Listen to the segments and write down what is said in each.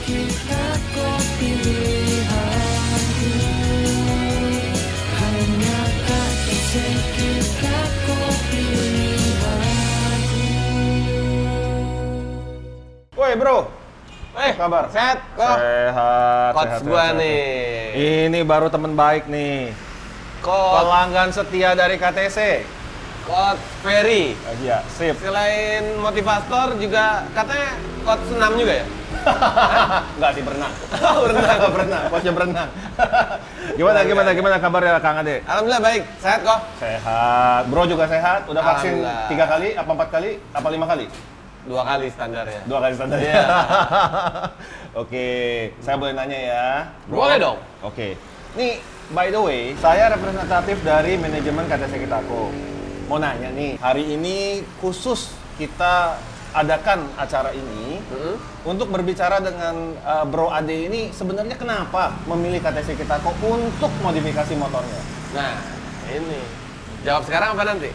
kita kok pilihanku. Hanya KTC kita kok pilihanku. Woi bro, kabar? Sehat kok? Sehat. Coach gua nih. Ini baru temen baik nih. Coach, Pelanggan setia dari KTC. Coach Ferry. Iya, sip. Selain motivator juga katanya coach senam juga ya? Enggak sih, berenang. Berenang. Coachnya berenang. Gimana kabarnya Kang Ade? Alhamdulillah baik, sehat kok? Sehat. Bro juga sehat? Udah vaksin Alhamdulillah. 3 kali, apa 4 kali, apa 5 kali? 2 kali standarnya. 2 kali standar. Iya. Oke, saya boleh nanya ya? Bro? Boleh dong. Oke. Nih, by the way, saya representatif dari manajemen KTC Kitako. Mau nanya nih, hari ini khusus kita adakan acara ini untuk berbicara dengan Bro Ade ini sebenarnya kenapa memilih KTC Kitako untuk modifikasi motornya? Nah, ini. Jawab sekarang apa nanti?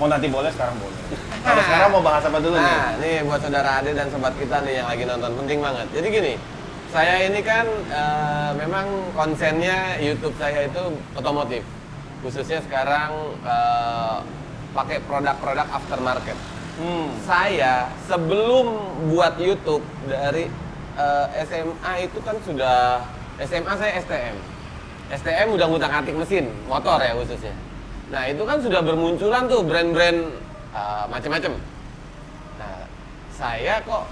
Mau nanti boleh, sekarang boleh. Kalau sekarang mau bahas apa dulu nih? Nah, nih buat saudara Ade dan sobat kita nih yang lagi nonton, penting banget. Jadi gini, saya ini kan memang konsennya YouTube saya itu otomotif. Khususnya sekarang pakai produk-produk aftermarket. Saya sebelum buat YouTube dari SMA itu kan sudah, SMA saya STM. STM udah ngutak-atik mesin, motor ya khususnya. Nah itu kan sudah bermunculan tuh brand-brand macam-macam. Nah saya kok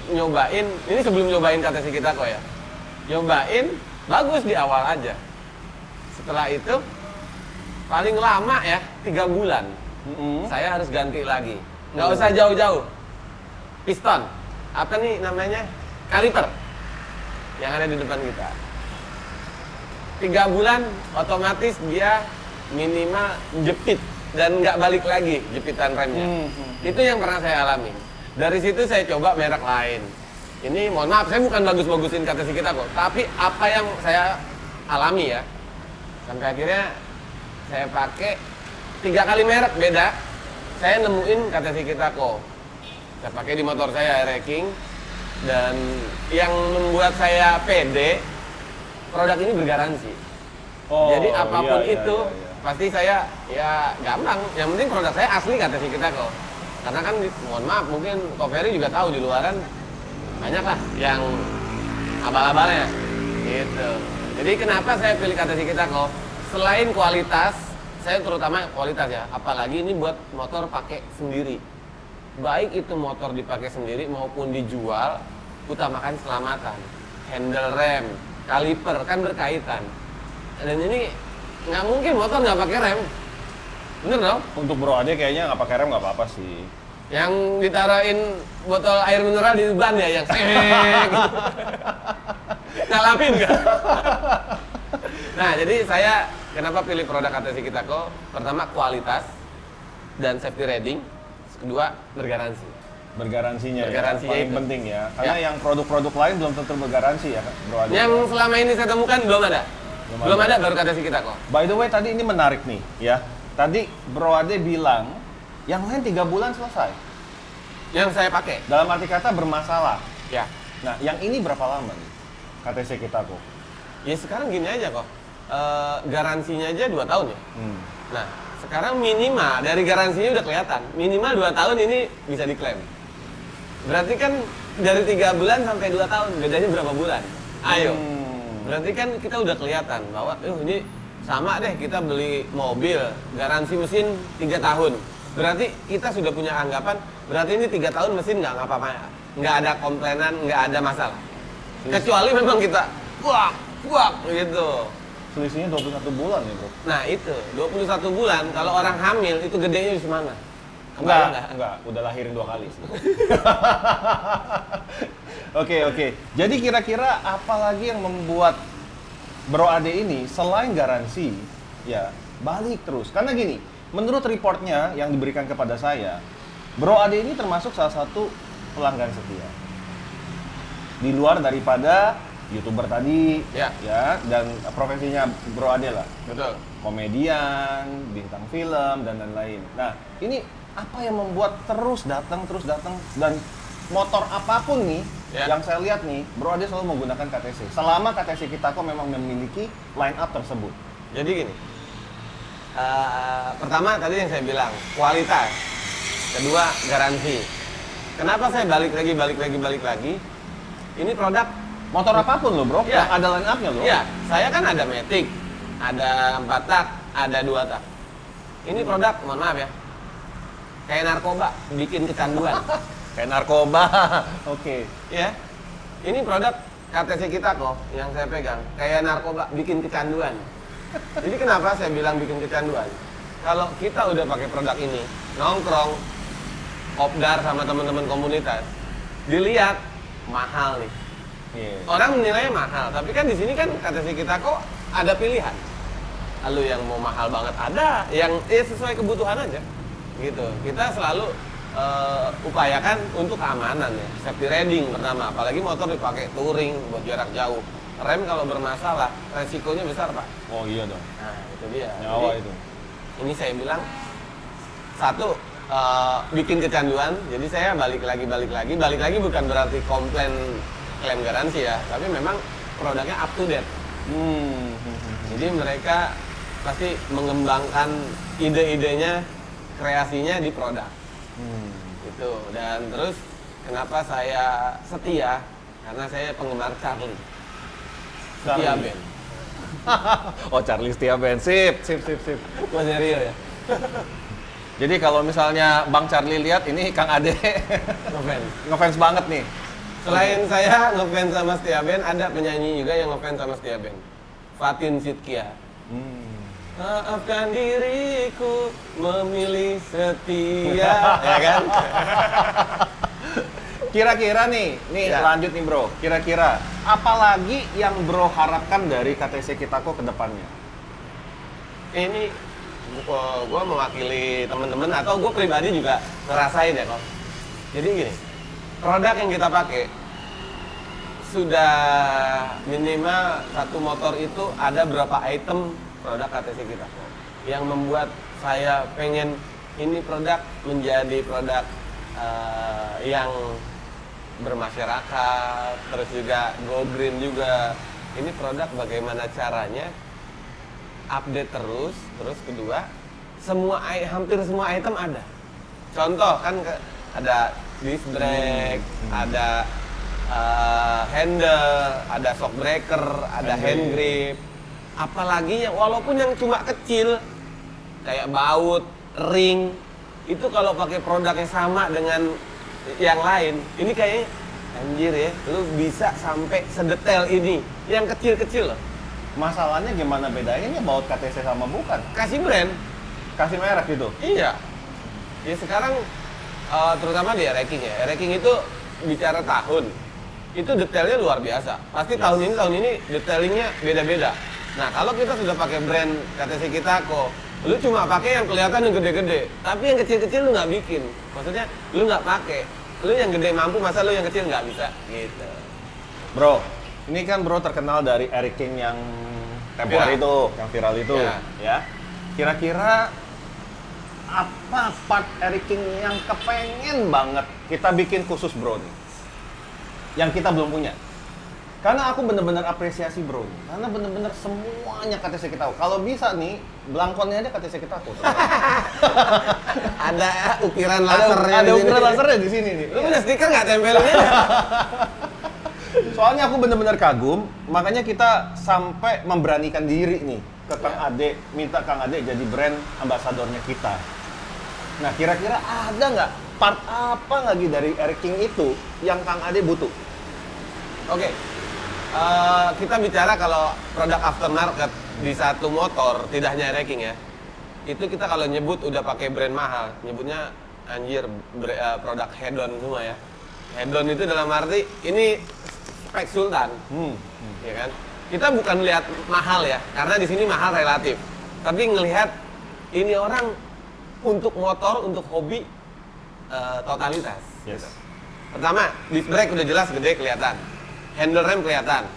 nyobain, ini sebelum nyobain KTC Kitako ya, nyobain bagus di awal aja. Setelah itu paling lama ya 3 bulan saya harus ganti lagi. Nggak usah jauh-jauh, piston apa nih namanya, kaliper yang ada di depan kita. 3 bulan otomatis dia minimal jepit dan nggak balik lagi jepitan remnya. Itu yang pernah saya alami. Dari situ saya coba merek lain. Ini mohon maaf, saya bukan bagus-bagusin KTC Kitako, tapi apa yang saya alami ya, sampai akhirnya saya pakai 3 kali merek beda, saya nemuin KTC Kitako. Saya pakai di motor saya King, dan yang membuat saya pede, produk ini bergaransi. Jadi apapun itu pasti saya ya gampang. Yang penting produk saya asli KTC Kitako. Karena kan mohon maaf, mungkin Ko Ferry juga tahu di luaran banyak lah yang abal-abalnya gitu. Jadi kenapa saya pilih KTC Kitako? Selain kualitas, saya terutama kualitas ya, apalagi ini buat motor pakai sendiri. Baik itu motor dipakai sendiri maupun dijual, utamakan keselamatan. Handle rem, kaliper kan berkaitan. Dan ini nggak mungkin motor nggak pakai rem, bener dong? Untuk Bro Ade kayaknya nggak pakai rem nggak apa-apa sih. Yang ditarain botol air mineral di ban ya, yang gitu. Ngalamin nggak? Nah, jadi saya kenapa pilih produk KTC Kitako? Pertama kualitas dan safety rating, kedua bergaransi. Bergaransinya Bergaransinya ya, paling itu penting ya. Karena Ya. yang produk-produk lain belum tentu bergaransi ya, Bro Ade. Yang selama ini saya temukan belum ada. Belum ada baru KTC Kitako. By the way, tadi ini menarik nih ya. Tadi Bro Ade bilang yang lain 3 bulan selesai. Yang saya pakai. Dalam arti kata bermasalah. Ya. Nah, yang ini berapa lama nih? KTC Kitako. Ya sekarang gini aja kok. Garansinya aja 2 tahun ya. Nah, sekarang minimal dari garansinya udah kelihatan. Minimal 2 tahun ini bisa diklaim. Berarti kan dari 3 bulan sampai 2 tahun, bedanya berapa bulan? Ayo. Berarti kan kita udah kelihatan bahwa ini sama deh, kita beli mobil, garansi mesin 3 tahun. Berarti kita sudah punya anggapan, berarti ini 3 tahun mesin nggak ngapa-ngapain. Nggak ada komplainan, nggak ada masalah. Kecuali memang kita kuak gitu. Selisihnya 21 bulan ya, Bro? Nah itu, 21 bulan, kalau orang hamil itu gedenya di mana? Kebayang nggak? Enggak, udah lahirin 2 kali sih. Oke. Jadi kira-kira apa lagi yang membuat Bro Ade ini selain garansi, ya balik terus? Karena gini, menurut reportnya yang diberikan kepada saya, Bro Ade ini termasuk salah satu pelanggan setia. Di luar daripada YouTuber tadi, ya, dan profesinya Bro Ade lah. Betul. Komedian, bintang film, dan lain-lain. Nah, ini apa yang membuat terus datang dan motor apapun nih Ya. Yang saya lihat nih, Bro Ade selalu menggunakan KTC. Selama KTC Kitako memang memiliki line up tersebut. Jadi gini, pertama tadi yang saya bilang, kualitas. Kedua, garansi. Kenapa saya balik lagi? Ini produk Motor apapun loh, Bro. Iya. Yang ada line up-nya loh. Iya, saya kan ada Matic, ada 4 tak, ada 2 tak. Ini produk, mohon maaf ya, kayak narkoba, bikin kecanduan. Kayak narkoba. Oke. Ya, ini produk KTC Kitako yang saya pegang, kayak narkoba, bikin kecanduan. Jadi kenapa saya bilang bikin kecanduan? Kalau kita udah pakai produk ini, nongkrong, kopdar sama teman-teman komunitas, dilihat mahal nih. Iya. Orang menilainya mahal, tapi kan di sini kan KTC Kitako ada pilihan. Lalu yang mau mahal banget ada, yang sesuai kebutuhan aja. Gitu. Kita selalu upayakan untuk keamanan ya, safety riding pertama, apalagi motor dipakai touring buat jarak jauh. Rem kalau bermasalah, resikonya besar, Pak. Oh iya dong. Nah, itu dia. Nyawa Jadi, itu. ini saya bilang satu bikin kecanduan. Jadi saya balik lagi bukan berarti komplain klaim garansi ya, tapi memang produknya up to date. Jadi mereka pasti mengembangkan ide-idenya, kreasinya di produk. Gitu. Dan terus kenapa saya setia? Karena saya penggemar Charlie. Setia Charlie. band. Oh, Charlie setia band. Sip. Mas Rio ya. Jadi kalau misalnya Bang Charlie lihat ini Kang Ade Ngefans. ngefans banget nih. Selain saya ngefans sama Setia Band, ada penyanyi juga yang ngefans sama Setia Band. Fatin Sidkia. Maafkan diriku memilih setia, ya kan? Kira-kira nih Ya. lanjut nih Bro. Kira-kira apalagi yang Bro harapkan dari KTC Kitako ke depannya? Ini gue mewakili teman-teman atau gue pribadi juga ngerasain ya kok. Jadi gini, produk yang kita pakai sudah minimal satu motor itu ada berapa item produk KTC kita yang membuat saya pengen ini produk menjadi produk yang bermasyarakat, terus juga go green juga. Ini produk bagaimana caranya update terus kedua hampir semua item ada. Contoh kan ada disc brake, ada handle, ada shock breaker, ada hand grip. Apalagi walaupun yang cuma kecil kayak baut, ring, itu kalau pakai produk yang sama dengan yang lain, ini kayaknya anjir ya, lu bisa sampai sedetail ini. Yang kecil-kecil loh. Masalahnya gimana bedainnya baut KTC sama bukan? Kasih brand. Kasih merek gitu. Iya. Ya sekarang terutama di ranking ya. Ranking itu bicara tahun. Itu detailnya luar biasa. Pasti tahun ini detailingnya beda-beda. Nah, kalau kita sudah pakai brand KTC Kitako, lu cuma pakai yang kelihatan yang gede-gede, tapi yang kecil-kecil lu nggak bikin. Maksudnya lu nggak pakai. Lu yang gede mampu, masa lu yang kecil nggak bisa? Gitu. Bro, ini kan Bro terkenal dari Eric King yang tempo Viral. itu, yang viral itu, Ya. ya. Kira-kira apa part Eric King yang kepengen banget kita bikin khusus Bro nih? Yang kita belum punya. Karena aku bener-bener apresiasi Bro, karena bener-bener semuanya KTC Kitako. Kalau bisa nih, belangkonnya aja KTC Kitako. Ada ukiran lasernya. Ada di sini. ukuran lasernya di sini nih. Lu punya stiker nggak tempelinnya? Soalnya aku bener-bener kagum, makanya kita sampai memberanikan diri nih ke Kang Ade, minta Kang Ade jadi brand ambasadornya kita. Nah, kira-kira ada nggak part apa lagi dari Eric King itu yang Kang Ade butuh? Oke. Kita bicara kalau produk aftermarket di satu motor, tidak hanya ranking ya. Itu kita kalau nyebut udah pakai brand mahal, nyebutnya anjir produk head-on semua ya. Head-on itu dalam arti ini spek sultan. Ya kan? Kita bukan lihat mahal ya, karena di sini mahal relatif. Tapi ngelihat ini orang untuk motor, untuk hobi totalitas. Yes. Pertama, disc brake udah jelas gede kelihatan. Handle rem kelihatan.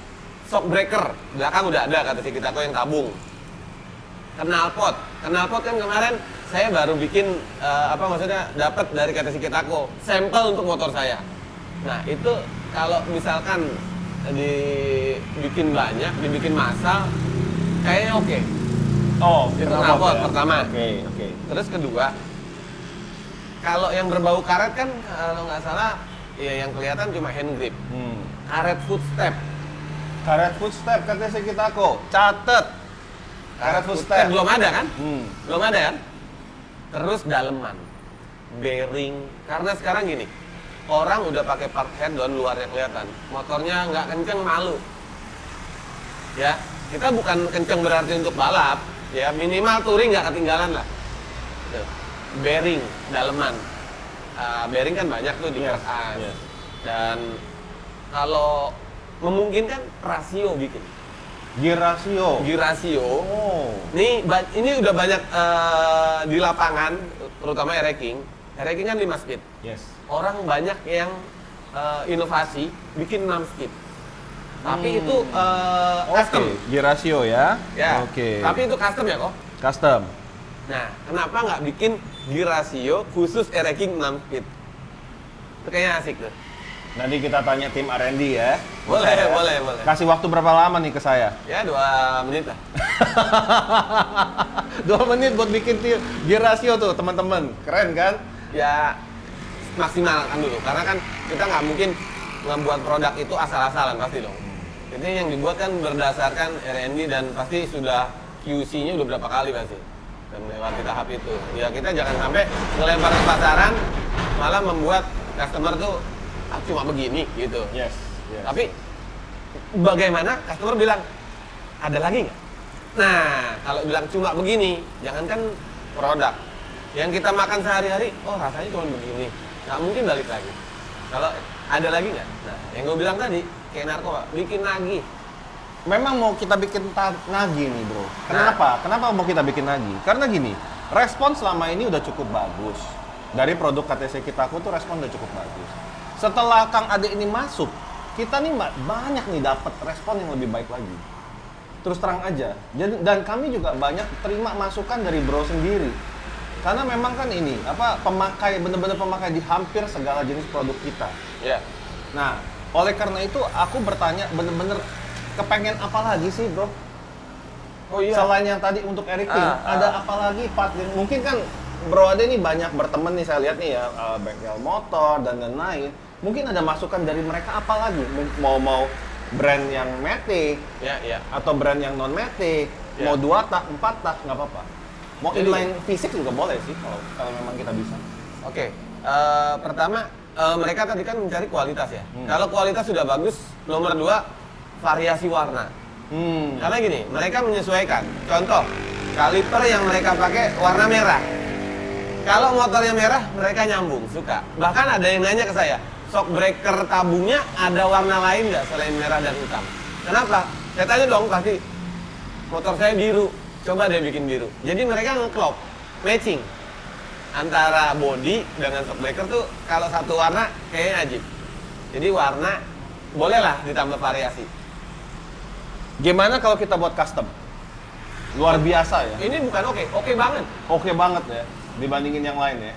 Shock breaker belakang udah ada kata si Kitako yang tabung. Knalpot kan kemarin saya baru bikin dapat dari kata si Kitako sampel untuk motor saya. Nah itu kalau misalkan dibikin banyak, dibikin massal, kayaknya oke. Oh, Itu knalpot knalpot ya? pertama. Oke. Terus kedua, kalau yang berbau karet kan kalau nggak salah, ya yang kelihatan cuma hand grip. Karet footstep. Karet footstep KTC Kitako. Catet. Karet footstep. belum ada kan? Hmm. Belum ada kan? Terus daleman, bearing. Karena sekarang gini, orang udah pakai part head down luarnya kelihatan, motornya nggak kenceng malu. Ya, kita bukan kenceng berarti untuk balap, ya minimal touring nggak ketinggalan lah. Tuh. Bearing, daleman. Bearing kan banyak tuh di Yes, keras. yes. Dan kalau memungkinkan rasio bikin. Gear ratio. Gear rasio. Oh. Ini udah banyak di lapangan, terutama Ereking. Ereking kan 5 speed. Yes. Orang banyak yang inovasi bikin 6 speed. Tapi itu custom. Oke, gear ratio ya. Ya. Oke. Tapi itu custom ya kok. Custom. Nah, kenapa nggak bikin gear ratio khusus Ereking 6 speed? Itu kayaknya asik tuh. Nanti kita tanya tim R&D ya. Boleh, Bisa ya? boleh. Kasih waktu berapa lama nih ke saya? Ya 2 menit lah. 2 menit buat bikin gear ratio tuh teman-teman. Keren kan? Ya maksimalkan dulu, karena kan kita nggak mungkin membuat produk itu asal-asalan pasti dong. Jadi yang dibuat kan berdasarkan R&D dan pasti sudah QC-nya udah berapa kali pasti dan melewati tahap itu. Ya kita jangan sampai ngelempar ke pasaran malah membuat customer tuh cuma begini gitu. Yes. Tapi bagaimana customer bilang ada lagi nggak? Nah kalau bilang cuma begini, jangankan produk yang kita makan sehari-hari, oh rasanya cuma begini, nggak mungkin balik lagi. Kalau ada lagi nggak? Nah yang gue bilang tadi kayak narkoba, bikin lagi. Memang mau kita bikin nagih nih bro. Kenapa? Kenapa mau kita bikin nagih? Karena gini, respon selama ini udah cukup bagus. Dari produk KTC Kitako tuh respon udah cukup bagus. Setelah Kang Ade ini masuk, kita nih banyak nih dapat respon yang lebih baik lagi. Terus terang aja. Dan kami juga banyak terima masukan dari bro sendiri. Karena memang kan ini, pemakai, bener-bener pemakai di hampir segala jenis produk kita. Ya. Nah, oleh karena itu aku bertanya bener-bener kepengen apa lagi sih bro? Oh iya. Selain yang tadi untuk Ereking, ada apa lagi part yang mungkin kan Bro Ade nih banyak berteman nih saya lihat nih ya, bengkel motor dan lain-lain. Mungkin ada masukan dari mereka apa lagi? Mau brand yang matic, Ya. atau brand yang non matic, Ya. mau 2 tak, 4 tak, nggak apa-apa. Mau Jadi- inline fisik juga boleh sih kalau memang kita bisa. Oke. Pertama mereka tadi kan mencari kualitas ya. Kalau kualitas sudah bagus, nomor 2 variasi warna. Karena gini, mereka menyesuaikan. Contoh, kaliper yang mereka pakai warna merah. Kalau motornya merah, mereka nyambung, suka. Bahkan ada yang nanya ke saya, shock breaker tabungnya ada warna lain nggak selain merah dan hitam? Kenapa? Saya tanya dong pasti, motor saya biru, coba deh bikin biru. Jadi mereka ngeklop, matching antara body dengan shock breaker tuh kalau satu warna kayaknya ajib. Jadi warna bolehlah ditambah variasi. Gimana kalau kita buat custom? Luar biasa ya. Ini bukan oke banget. Oke banget ya dibandingin yang lain ya.